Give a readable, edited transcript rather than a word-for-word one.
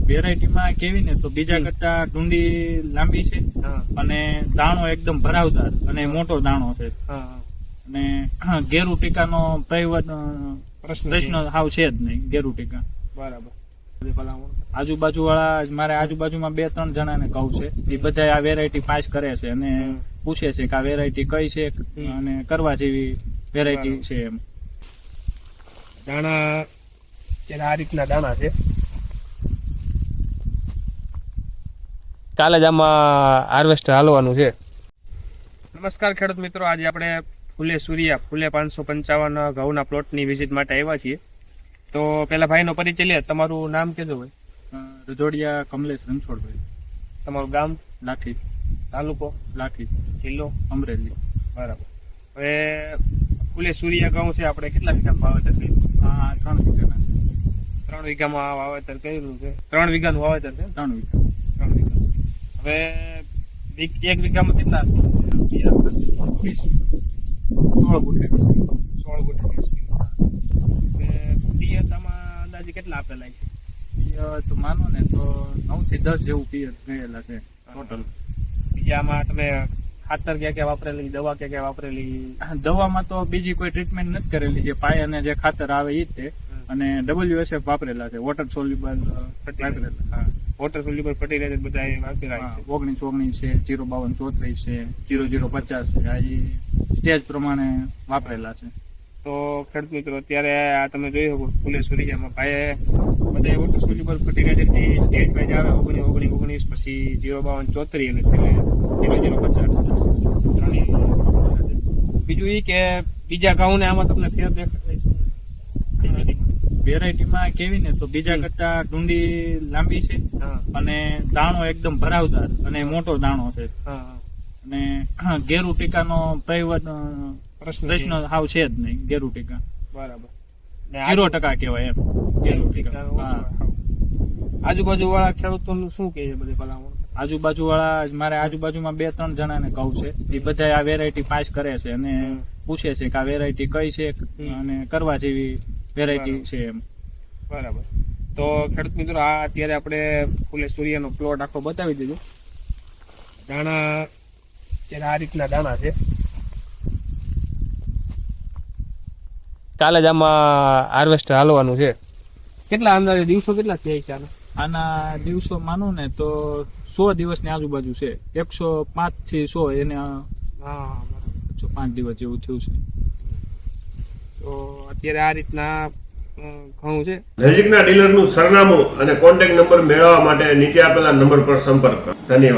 વેરાયટીમાં કેવી ને તો બીજા કરતા ડુંડી લાંબી છે અને દાણો એકદમ ભરાવદાર અને મોટો દાણો છે અને ગેરુ ટીકાનો પ્રશ્ન હાવ છે જ નહીં. ગેરુ ટીકા બરાબર. આજુબાજુ વાળા મારે આજુબાજુમાં 2-3 જણાને કહું છે, એ બધા આ વેરાયટી પાસ કરે છે અને પૂછે છે કે આ વેરાયટી કઈ છે અને કરવા જેવી વેરાયટી છે એમ. દાણા આ રીતના દાણા છે. કાલે જ આમાં હાર્વેસ્ટર હાલવાનું છે. નમસ્કાર ખેડૂત મિત્રો, આજે આપણે ફૂલે સૂર્યા ફૂલે 555 ઘઉંના પ્લોટની વિઝિટ માટે આવ્યા છીએ. તો પેલા ભાઈનો પરિચય લે. તમારું નામ કહેજો ભાઈ. રજોડિયા કમલેશ રણછોડભાઈ. તમારું ગામ? લાઠી. તાલુકો? લાઠી. જિલ્લો? અમરેલી. બરાબર. હવે ફૂલે સૂર્યા ઘઉં છે, આપણે કેટલા વીઘામાં વાવેતર કર્યું? 3 વીઘાના છે. 3 વીઘામાં વાવેતર કર્યું છે. 3 વીઘાનું વાવેતર છે. 3 વીઘા. 3 વીઘા. હવે 1 વીઘામાં કેટલા 16 ગુંઠે. 16 ગુંઠે. પિયતમાં અંદાજે કેટલા આપેલા છે? તો માનો ને તો 9 થી 10 જેવું પિયત ગયેલા છે ટોટલ. બીજામાં તમે ખાતર ક્યાં વાપરેલી, દવા ક્યાં વાપરેલી? દવામાં તો બીજી કોઈ ટ્રીટમેન્ટ નથી કરેલી, જે પાય અને જે ખાતર આવે એ જ છે. અને WSF વાપરેલા છે, વોટર સોલ્યુબલ વાપરેલા. વોટર સોલ્યુબલ ફર્ટિલાઇઝર બધા વાપરેલા છે. 19 છે, 05234 છે, 0050 છે. આ સ્ટેજ પ્રમાણે વાપરેલા છે. તો ખેડૂત મિત્રો, અત્યારે આ તમે જોઈ શકો ફૂલે સૂર્યામાં ભાઈએ બધા વોટર સોલ્યુબલ ફર્ટિલાઇઝર થી સ્ટેજ વાઇઝ આવે 19 પછી 05234 અને છેલ્લે 0050. બીજું એ કે બીજા ઘઉં ને આમાં તમને ફેર દેખાય વેરાયટીમાં કેવી ને તો બીજા કરતા ડુંડી લાંબી છે અને દાણો એકદમ ભરાવદાર અને મોટો દાણો છે અને ગેરુ ટીકાનો પ્રશ્ન હાવ છે જ નહીં. ગેરુ ટીકા બરાબર 0% કહેવાય એમ. ગેરુ ટીકા. આજુબાજુ વાળા ખેડૂતોનું શું કહે છે બધે ભલામણ? આજુબાજુ વાળા મારે આજુબાજુમાં 2-3 જણાને કહું છે, એ બધા આ વેરાયટી પાસ કરે છે અને પૂછે છે કે આ વેરાયટી કઈ છે અને કરવા જેવી વેરાયટી છે એમ. બરાબર. તો ખેડૂત મિત્રો, આ અત્યારે આપણે ફૂલે સૂર્યનો પ્લોટ આખો બતાવી દીધો. દાણા અત્યારે આ રીતના દાણા છે. કાલે જ આમાં હાર્વેસ્ટર હાલવાનું છે. કેટલા અંદાજે દિવસો કેટલા થયા છે આના દિવસો માનું ને તો 100 દિવસની આજુબાજુ છે. 105 થી 100 એને 105 દિવસ જેવું થયું છે. તો અત્યારે આ રીતના ઘઉં છે. નજીકના ડીલરનું સરનામું અને કોન્ટેક્ટ નંબર મેળવવા માટે નીચે આપેલા નંબર પર સંપર્ક કરો. ધન્યવાદ.